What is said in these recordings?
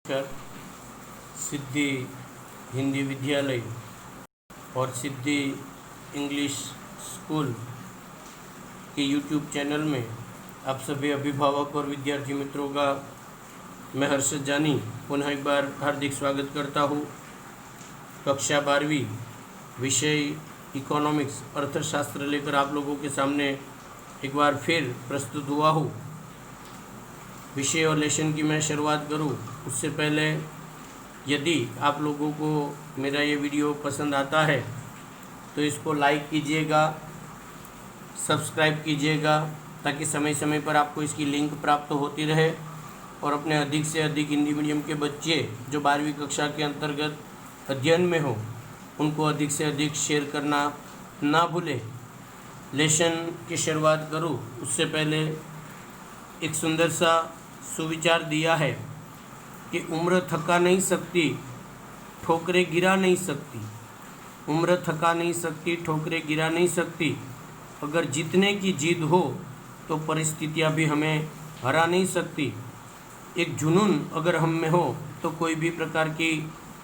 कर सिद्धि हिंदी विद्यालय और सिद्धि इंग्लिश स्कूल के यूट्यूब चैनल में आप सभी अभिभावक और विद्यार्थी मित्रों का मैं हर्षद जानी पुनः एक बार हार्दिक स्वागत करता हूँ। कक्षा 12वीं विषय इकोनॉमिक्स अर्थशास्त्र लेकर आप लोगों के सामने एक बार फिर प्रस्तुत हुआ हूँ। विषय और लेसन की मैं शुरुआत करूँ उससे पहले यदि आप लोगों को मेरा ये वीडियो पसंद आता है तो इसको लाइक कीजिएगा, सब्सक्राइब कीजिएगा ताकि समय समय पर आपको इसकी लिंक प्राप्त होती रहे और अपने अधिक से अधिक हिंदी मीडियम के बच्चे जो 12वीं कक्षा के अंतर्गत अध्ययन में हो उनको अधिक से अधिक शेयर करना ना भूलें। लेसन की शुरुआत करूँ उससे पहले एक सुंदर सा सुविचार दिया है कि उम्र थका नहीं सकती, ठोकरें गिरा नहीं सकती। उम्र थका नहीं सकती, ठोकरें गिरा नहीं सकती। अगर जीतने की जिद हो तो परिस्थितियां भी हमें हरा नहीं सकती। एक जुनून अगर हम में हो तो कोई भी प्रकार की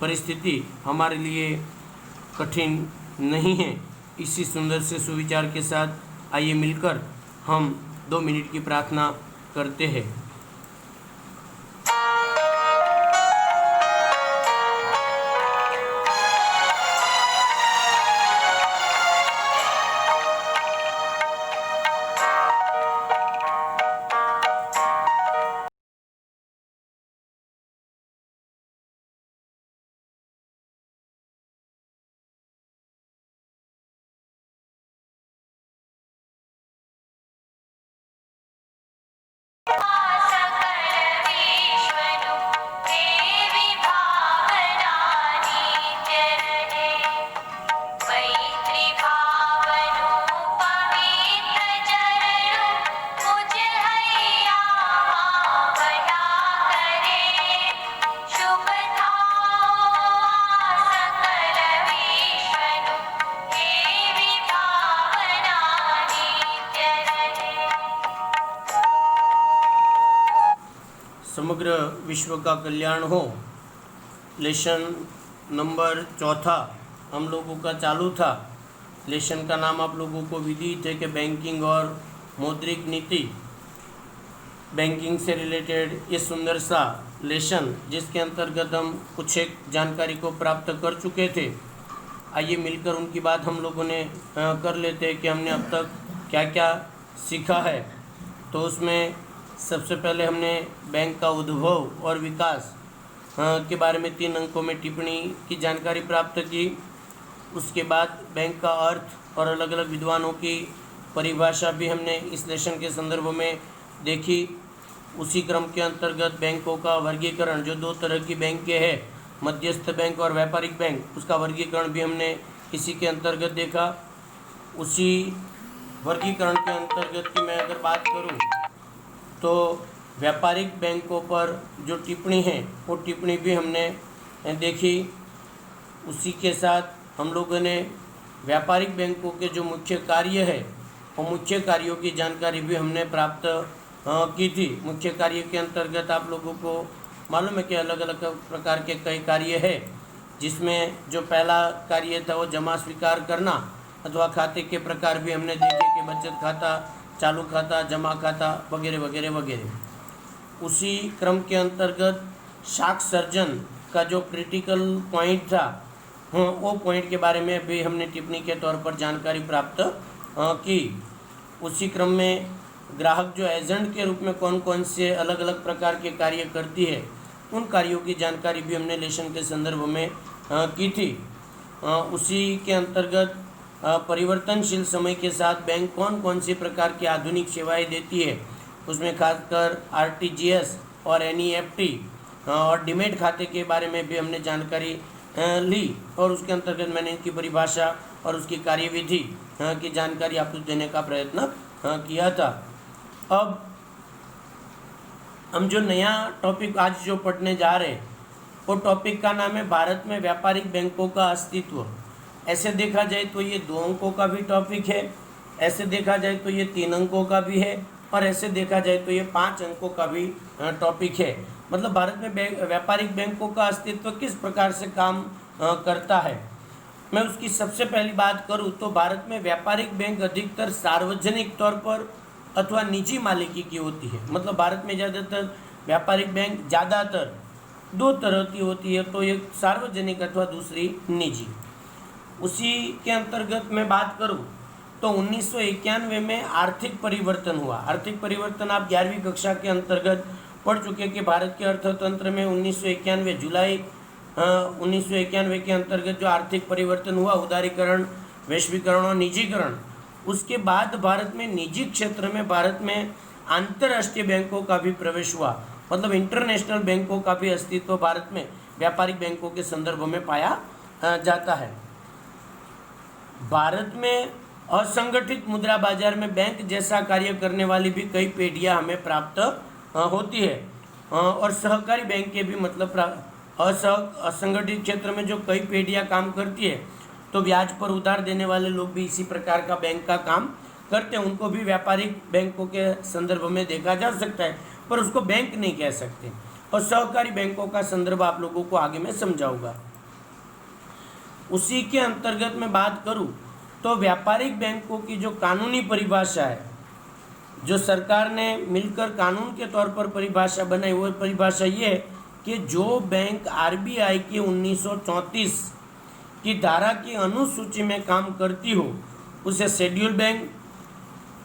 परिस्थिति हमारे लिए कठिन नहीं है। इसी सुंदर से सुविचार के साथ आइए मिलकर हम 2 मिनट की प्रार्थना करते हैं। समग्र विश्व का कल्याण हो। लेसन नंबर 4 हम लोगों का चालू था। लेसन का नाम आप लोगों को विदित है कि बैंकिंग और मौद्रिक नीति। बैंकिंग से रिलेटेड ये सुंदर सा लेसन जिसके अंतर्गत हम कुछ एक जानकारी को प्राप्त कर चुके थे। आइए मिलकर उनकी बात हम लोगों ने कर लेते हैं कि हमने अब तक क्या क्या सीखा है। तो उसमें सबसे पहले हमने बैंक का उद्भव और विकास के बारे में 3 अंकों में टिप्पणी की जानकारी प्राप्त की। उसके बाद बैंक का अर्थ और अलग अलग विद्वानों की परिभाषा भी हमने इस लेसन के संदर्भ में देखी। उसी क्रम के अंतर्गत बैंकों का वर्गीकरण, जो 2 तरह की बैंकें हैं, मध्यस्थ बैंक और व्यापारिक बैंक, उसका वर्गीकरण भी हमने इसी के अंतर्गत देखा। उसी वर्गीकरण के अंतर्गत की मैं अगर बात करूं तो व्यापारिक बैंकों पर जो टिप्पणी है वो टिप्पणी भी हमने देखी। उसी के साथ हम लोगों ने व्यापारिक बैंकों के जो मुख्य कार्य है वो मुख्य कार्यों की जानकारी भी हमने प्राप्त की थी। मुख्य कार्य के अंतर्गत आप लोगों को मालूम है कि अलग अलग प्रकार के कई कार्य है, जिसमें जो पहला कार्य था वो जमा स्वीकार करना अथवा खाते के प्रकार भी हमने देखे कि बचत खाता, चालू खाता, जमा खाता वगैरह वगैरह वगैरह। उसी क्रम के अंतर्गत शाख सर्जन का जो क्रिटिकल पॉइंट था वो पॉइंट के बारे में भी हमने टिप्पणी के तौर पर जानकारी प्राप्त की। उसी क्रम में ग्राहक जो एजेंट के रूप में कौन कौन से अलग अलग प्रकार के कार्य करती है उन कार्यों की जानकारी भी हमने लेसन के संदर्भ में की थी। उसी के अंतर्गत परिवर्तनशील समय के साथ बैंक कौन कौन सी प्रकार की आधुनिक सेवाएं देती है, उसमें खासकर आरटीजीएस और एनईएफटी और डीमैट खाते के बारे में भी हमने जानकारी ली और उसके अंतर्गत मैंने इनकी परिभाषा और उसकी कार्यविधि की जानकारी आपको देने का प्रयत्न किया था। अब हम जो नया टॉपिक आज जो पढ़ने जा रहे हैं वो टॉपिक का नाम है भारत में व्यापारिक बैंकों का अस्तित्व। ऐसे देखा जाए तो ये 2 अंकों का भी टॉपिक है, ऐसे देखा जाए तो ये 3 अंकों का भी है और ऐसे देखा जाए तो ये 5 अंकों का भी टॉपिक है। मतलब भारत में व्यापारिक बैंकों का अस्तित्व किस प्रकार से काम करता है। मैं उसकी सबसे पहली बात करूं तो भारत में व्यापारिक बैंक अधिकतर सार्वजनिक तौर पर अथवा निजी मालिकी की होती है। मतलब भारत में ज़्यादातर व्यापारिक बैंक ज़्यादातर दो तरह की होती है, तो एक सार्वजनिक अथवा दूसरी निजी। उसी के अंतर्गत मैं बात करूं तो 1991 में आर्थिक परिवर्तन हुआ। आर्थिक परिवर्तन आप 11वीं कक्षा के अंतर्गत पढ़ चुके कि भारत के अर्थतंत्र में 1991 जुलाई 1991 के अंतर्गत जो आर्थिक परिवर्तन हुआ, उदारीकरण, वैश्वीकरण और निजीकरण, उसके बाद भारत में निजी क्षेत्र में भारत में अंतर्राष्ट्रीय बैंकों का भी प्रवेश हुआ। मतलब इंटरनेशनल बैंकों का भी अस्तित्व भारत में व्यापारिक बैंकों के संदर्भ में पाया जाता है। भारत में असंगठित मुद्रा बाजार में बैंक जैसा कार्य करने वाली भी कई पेढ़ियाँ हमें प्राप्त होती है, और सहकारी बैंक के भी मतलब असंगठित क्षेत्र में जो कई पेढ़ियाँ काम करती है, तो ब्याज पर उधार देने वाले लोग भी इसी प्रकार का बैंक का काम करते हैं, उनको भी व्यापारिक बैंकों के संदर्भ में देखा जा सकता है, पर उसको बैंक नहीं कह सकते। और सहकारी बैंकों का संदर्भ आप लोगों को आगे मैं समझाऊंगा। उसी के अंतर्गत मैं बात करूं तो व्यापारिक बैंकों की जो कानूनी परिभाषा है, जो सरकार ने मिलकर कानून के तौर पर परिभाषा बनाई, वो परिभाषा ये है कि जो बैंक आरबीआई की 1934 की धारा की अनुसूची में काम करती हो उसे शेड्यूल बैंक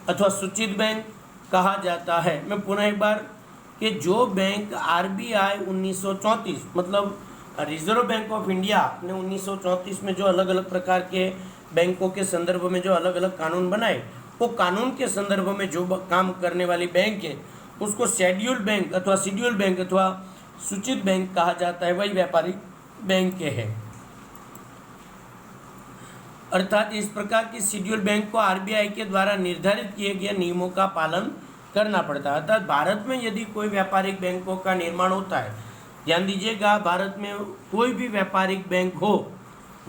अथवा सूचित बैंक कहा जाता है। मैं पुनः एक बार कि जो बैंक आरबीआई 1934 मतलब रिजर्व बैंक ऑफ इंडिया ने 1934 में जो अलग अलग प्रकार के बैंकों के संदर्भ में जो अलग अलग कानून बनाए, वो कानून के संदर्भ में जो काम करने वाली बैंक है उसको शेड्यूल बैंक अथवा सूचित बैंक कहा जाता है, वही व्यापारिक बैंक है। अर्थात इस प्रकार की शेड्यूल बैंक को आरबीआई के द्वारा निर्धारित किए गए नियमों का पालन करना पड़ता है। अर्थात भारत में यदि कोई व्यापारिक बैंकों का निर्माण होता है, ध्यान दीजिएगा, भारत में कोई भी व्यापारिक बैंक हो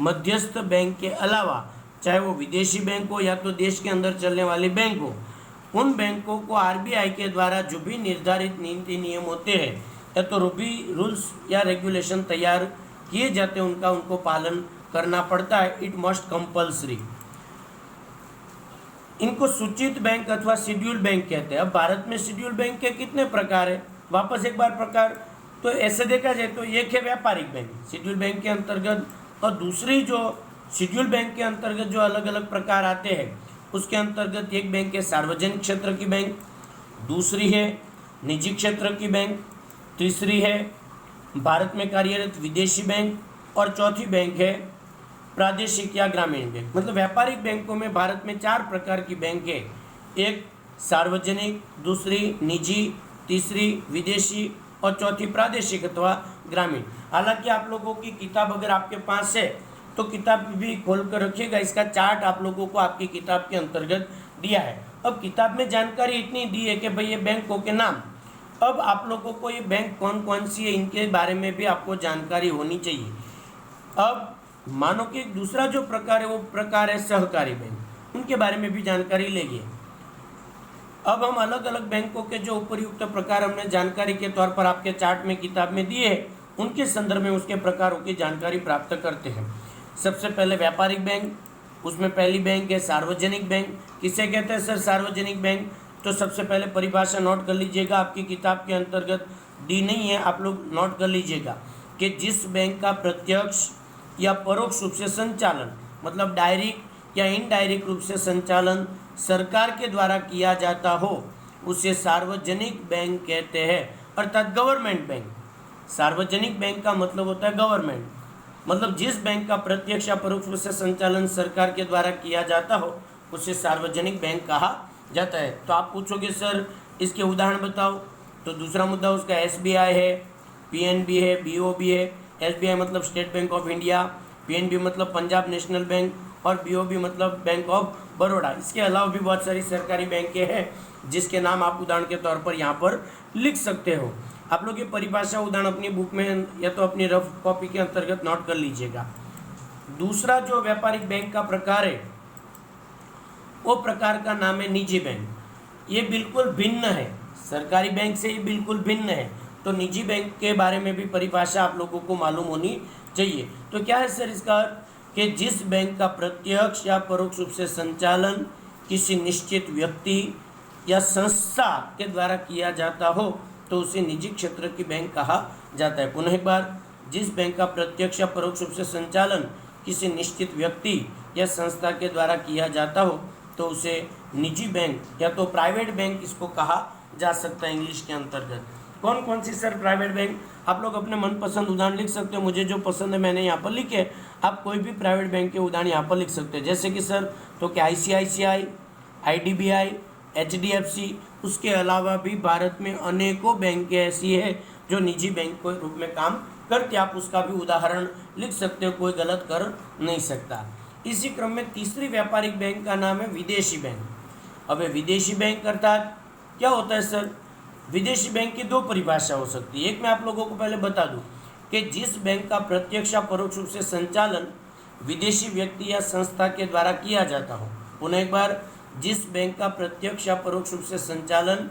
मध्यस्थ बैंक के अलावा, चाहे वो विदेशी बैंक हो या तो देश के अंदर चलने वाली बैंक हो, उन बैंकों को आरबीआई के द्वारा जो भी निर्धारित नीति नियम होते हैं या तो रूल्स या रेगुलेशन तैयार किए जाते हैं, उनको पालन करना पड़ता है। It must compulsory. इनको सूचित बैंक अथवा शेड्यूल बैंक कहते हैं। अब भारत में शेड्यूल बैंक के कितने प्रकार है, वापस एक बार प्रकार तो ऐसे देखा जाए तो एक है व्यापारिक बैंक शेड्यूल बैंक के अंतर्गत, और दूसरी जो शेड्यूल बैंक के अंतर्गत जो अलग अलग प्रकार आते हैं उसके अंतर्गत एक बैंक है सार्वजनिक क्षेत्र की बैंक, दूसरी है निजी क्षेत्र की बैंक, तीसरी है भारत में कार्यरत विदेशी बैंक, और चौथी बैंक है प्रादेशिक या ग्रामीण बैंक। मतलब व्यापारिक बैंकों में भारत में 4 प्रकार की बैंक है, एक सार्वजनिक, दूसरी निजी, तीसरी विदेशी और चौथी प्रादेशिक अथवा ग्रामीण। हालांकि आप लोगों की किताब अगर आपके पास है तो किताब भी खोल कर रखिएगा, इसका चार्ट आप लोगों को आपकी किताब के अंतर्गत दिया है। अब किताब में जानकारी इतनी दी है कि भाई ये बैंकों के नाम, अब आप लोगों को ये बैंक कौन कौन सी है इनके बारे में भी आपको जानकारी होनी चाहिए। अब मानो कि दूसरा जो प्रकार है वो प्रकार है सहकारी बैंक, उनके बारे में भी जानकारी लेंगे। अब हम अलग अलग बैंकों के जो उपयुक्त प्रकार हमने जानकारी के तौर पर आपके चार्ट में किताब में दिए हैं, उनके संदर्भ में उसके प्रकारों की जानकारी प्राप्त करते हैं। सबसे पहले व्यापारिक बैंक, उसमें पहली बैंक है सार्वजनिक बैंक। किसे कहते हैं सर सार्वजनिक बैंक? तो सबसे पहले परिभाषा नोट कर लीजिएगा, आपकी किताब के अंतर्गत दी नहीं है, आप लोग नोट कर लीजिएगा कि जिस बैंक का प्रत्यक्ष या परोक्ष रूप से संचालन, मतलब डायरेक्ट या इनडायरेक्ट रूप से संचालन सरकार के द्वारा किया जाता हो, उसे सार्वजनिक बैंक कहते हैं, अर्थात गवर्नमेंट बैंक। सार्वजनिक बैंक का मतलब होता है गवर्नमेंट, मतलब जिस बैंक का प्रत्यक्ष या परोक्ष रूप से संचालन सरकार के द्वारा किया जाता हो उसे सार्वजनिक बैंक कहा जाता है। तो आप पूछोगे सर इसके उदाहरण बताओ, तो दूसरा मुद्दा उसका एसबीआई है, पीएनबी है, बीओबी है। एसबीआई मतलब state bank of India, PNB मतलब पंजाब नेशनल बैंक, और बीओबी मतलब बैंक ऑफ बड़ौदा। इसके अलावा भी बहुत सारी सरकारी बैंकें हैं जिसके नाम आप उदाहरण के तौर पर यहाँ पर लिख सकते हो। आप लोग ये परिभाषा उदाहरण अपनी बुक में या तो अपनी रफ कॉपी के अंतर्गत नोट कर लीजिएगा। दूसरा जो व्यापारिक बैंक का प्रकार है वो प्रकार का नाम है निजी बैंक। ये बिल्कुल भिन्न है, सरकारी बैंक से ये बिल्कुल भिन्न है। तो तो निजी बैंक के बारे में भी परिभाषा आप लोगों को मालूम होनी चाहिए। तो क्या है सर इसका अर्थ कि जिस बैंक का प्रत्यक्ष या परोक्ष रूप से संचालन किसी निश्चित व्यक्ति या संस्था के द्वारा किया जाता हो तो उसे निजी क्षेत्र की बैंक कहा जाता है। पुनः एक बार, जिस बैंक का प्रत्यक्ष या परोक्ष रूप से संचालन किसी निश्चित व्यक्ति या संस्था के द्वारा किया जाता हो तो उसे निजी बैंक या तो प्राइवेट बैंक इसको कहा जा सकता है इंग्लिश के अंतर्गत। कौन कौन सी सर प्राइवेट बैंक? आप लोग अपने मनपसंद उदाहरण लिख सकते हो, मुझे जो पसंद है मैंने यहाँ पर लिखे। आप कोई भी प्राइवेट बैंक के उदाहरण यहाँ पर लिख सकते हैं, जैसे कि सर तो क्या ICICI, IDBI, HDFC। उसके अलावा भी भारत में अनेकों बैंक ऐसी है जो निजी बैंक के रूप में काम करते, आप उसका भी उदाहरण लिख सकते हो, कोई गलत कर नहीं सकता। इसी क्रम में तीसरी व्यापारिक बैंक का नाम है विदेशी बैंक। अब विदेशी बैंक अर्थात क्या होता है सर? विदेशी बैंक की दो परिभाषा हो सकती है। एक मैं आप लोगों को पहले बता दूं कि जिस बैंक का प्रत्यक्ष या परोक्ष रूप से संचालन विदेशी व्यक्ति या संस्था के द्वारा किया जाता हो। पुनः एक बार, जिस बैंक का प्रत्यक्ष या परोक्ष रूप से संचालन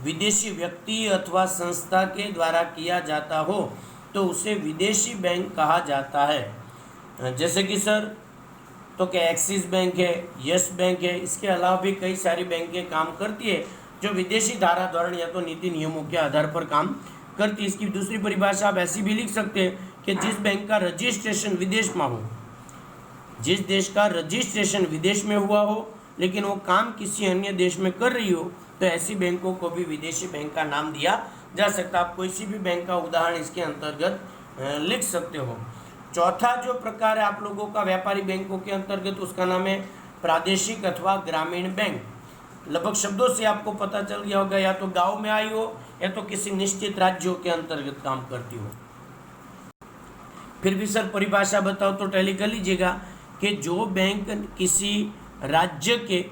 विदेशी व्यक्ति अथवा संस्था के द्वारा किया जाता हो तो उसे विदेशी बैंक कहा जाता है। जैसे कि सर तो क्या एक्सिस बैंक है, यस बैंक है, इसके अलावा भी कई सारी बैंकें काम करती है जो विदेशी धारा धोरण या तो नीति नियमों के आधार पर काम करती है। इसकी दूसरी परिभाषा आप ऐसी भी लिख सकते हैं कि जिस बैंक का रजिस्ट्रेशन विदेश में हो, जिस देश का रजिस्ट्रेशन विदेश में हुआ हो लेकिन वो काम किसी अन्य देश में कर रही हो तो ऐसी बैंकों को भी विदेशी बैंक का नाम दिया जा सकता है। आप कोई सी भी बैंक का उदाहरण इसके अंतर्गत लिख सकते हो। चौथा जो प्रकार है आप लोगों का व्यापारिक बैंकों के अंतर्गत, उसका नाम है प्रादेशिक अथवा ग्रामीण बैंक। लगभग शब्दों से आपको पता चल गया होगा, या तो गांव में आई हो या तो किसी निश्चित राज्यों के अंतर्गत काम करती हो। फिर भी सर परिभाषा बताओ तो टैली कर लीजिएगा कि जो बैंक किसी राज्य के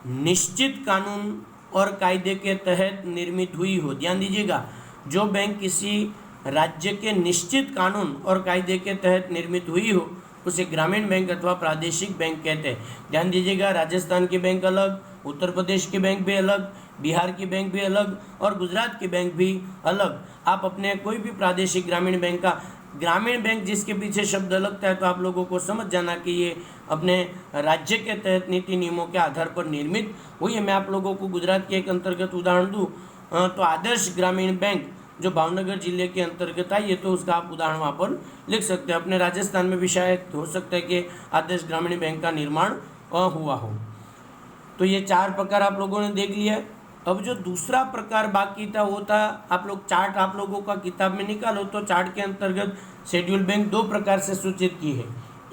निश्चित कानून और कायदे के तहत निर्मित हुई हो। ध्यान दीजिएगा, जो बैंक किसी राज्य के निश्चित कानून और कायदे के तहत निर्मित हुई हो उसे ग्रामीण बैंक अथवा प्रादेशिक बैंक कहते हैं। ध्यान दीजिएगा, राजस्थान की बैंक अलग, उत्तर प्रदेश की बैंक भी अलग, बिहार की बैंक भी अलग और गुजरात की बैंक भी अलग। आप अपने कोई भी प्रादेशिक ग्रामीण बैंक का, ग्रामीण बैंक जिसके पीछे शब्द लगता है तो आप लोगों को समझ जाना कि ये अपने राज्य के तहत नीति नियमों के आधार पर निर्मित हुई है। मैं आप लोगों को गुजरात के एक अंतर्गत उदाहरण दूँ तो आदर्श ग्रामीण बैंक जो भावनगर जिले के अंतर्गत आई है तो उसका आप उदाहरण वहाँ पर लिख सकते हैं। अपने राजस्थान में भी शायद हो सकता है कि आदर्श ग्रामीण बैंक का निर्माण हुआ हो। तो ये चार प्रकार आप लोगों ने देख लिया। अब जो दूसरा प्रकार बाकी था वो था, आप लोग चार्ट आप लोगों का किताब में निकालो तो चार्ट के अंतर्गत शेड्यूल बैंक दो प्रकार से सूचित की है।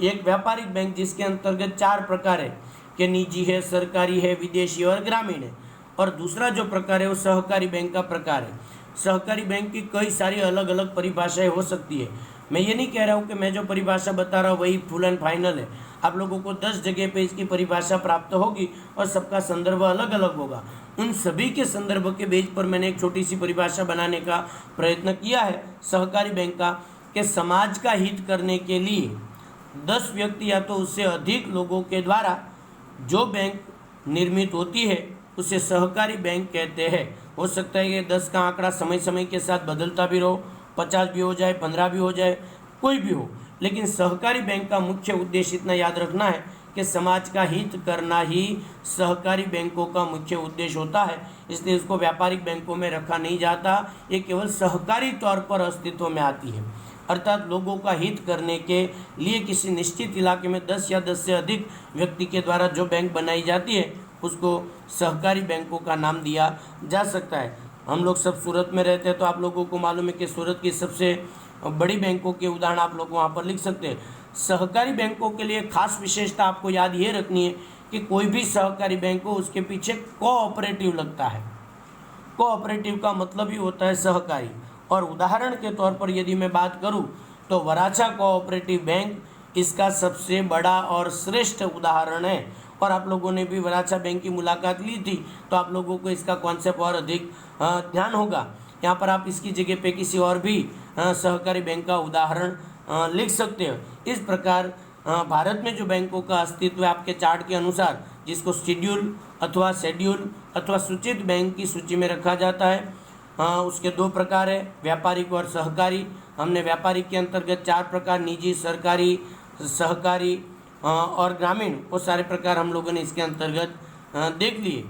एक व्यापारिक बैंक जिसके अंतर्गत चार प्रकार है कि निजी है, सरकारी है, विदेशी और ग्रामीण है। और दूसरा जो प्रकार है वो सहकारी बैंक का प्रकार है। सहकारी बैंक की कई सारी अलग अलग परिभाषाएं हो सकती है। मैं ये नहीं कह रहा हूँ कि मैं जो परिभाषा बता रहा हूँ वही फुल एंड फाइनल है। आप लोगों को 10 जगह पे इसकी परिभाषा प्राप्त होगी और सबका संदर्भ अलग अलग होगा। उन सभी के संदर्भ के बेस पर मैंने एक छोटी सी परिभाषा बनाने का प्रयत्न किया है सहकारी बैंक का, कि समाज का हित करने के लिए 10 व्यक्ति या तो उससे अधिक लोगों के द्वारा जो बैंक निर्मित होती है उसे सहकारी बैंक कहते हैं। हो सकता है कि 10 का आंकड़ा समय समय के साथ बदलता भी रहो, 50 भी हो जाए, 15 भी हो जाए, कोई भी हो, लेकिन सहकारी बैंक का मुख्य उद्देश्य इतना याद रखना है कि समाज का हित करना ही सहकारी बैंकों का मुख्य उद्देश्य होता है। इसलिए इसको व्यापारिक बैंकों में रखा नहीं जाता, ये केवल सहकारी तौर पर अस्तित्व में आती है। अर्थात लोगों का हित करने के लिए किसी निश्चित इलाके में 10 या 10 से अधिक व्यक्ति के द्वारा जो बैंक बनाई जाती है उसको सहकारी बैंकों का नाम दिया जा सकता है। हम लोग सब सूरत में रहते हैं तो आप लोगों को मालूम है कि सूरत की सबसे बड़ी बैंकों के उदाहरण आप लोग वहाँ पर लिख सकते हैं। सहकारी बैंकों के लिए खास विशेषता आपको याद ये रखनी है कि कोई भी सहकारी बैंक हो उसके पीछे कोऑपरेटिव लगता है। कोऑपरेटिव का मतलब ही होता है सहकारी। और उदाहरण के तौर पर यदि मैं बात करूं तो वराछा कोऑपरेटिव बैंक इसका सबसे बड़ा और श्रेष्ठ उदाहरण है। और आप लोगों ने भी वराछा बैंक की मुलाकात ली थी तो आप लोगों को इसका कॉन्सेप्ट और अधिक ध्यान होगा। यहाँ पर आप इसकी जगह पे किसी और भी सहकारी बैंक का उदाहरण लिख सकते हैं। इस प्रकार भारत में जो बैंकों का अस्तित्व है आपके चार्ट के अनुसार, जिसको शेड्यूल अथवा सूचित बैंक की सूची में रखा जाता है, उसके 2 प्रकार है, व्यापारिक और सहकारी। हमने व्यापारिक के अंतर्गत 4 प्रकार, निजी, सरकारी, सहकारी और ग्रामीण, वो सारे प्रकार हम लोगों ने इसके अंतर्गत देख लिए।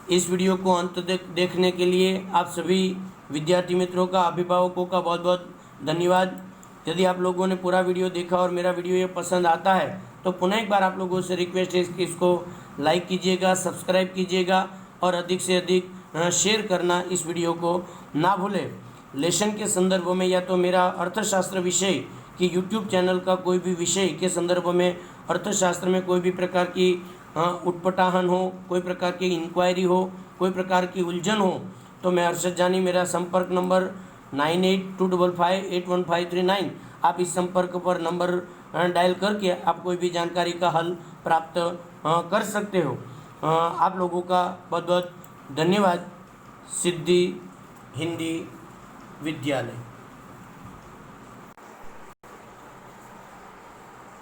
इस वीडियो को अंत तक देखने के लिए आप सभी विद्यार्थी मित्रों का, अभिभावकों का बहुत बहुत धन्यवाद। यदि आप लोगों ने पूरा वीडियो देखा और मेरा वीडियो ये पसंद आता है तो पुनः एक बार आप लोगों से रिक्वेस्ट है कि इसको लाइक कीजिएगा, सब्सक्राइब कीजिएगा और अधिक से अधिक शेयर करना इस वीडियो को ना भूलें। लेसन के संदर्भ में या तो मेरा अर्थशास्त्र विषय कि यूट्यूब चैनल का कोई भी विषय के संदर्भ में, अर्थशास्त्र में कोई भी प्रकार की उटपटाहन हो, कोई प्रकार की इंक्वायरी हो, कोई प्रकार की उलझन हो, तो मैं अरशद जानी, मेरा संपर्क नंबर 9825581539, आप इस संपर्क पर नंबर डायल करके आप कोई भी जानकारी का हल प्राप्त कर सकते हो। आप लोगों का बहुत बहुत धन्यवाद। सिद्धि हिंदी विद्यालय।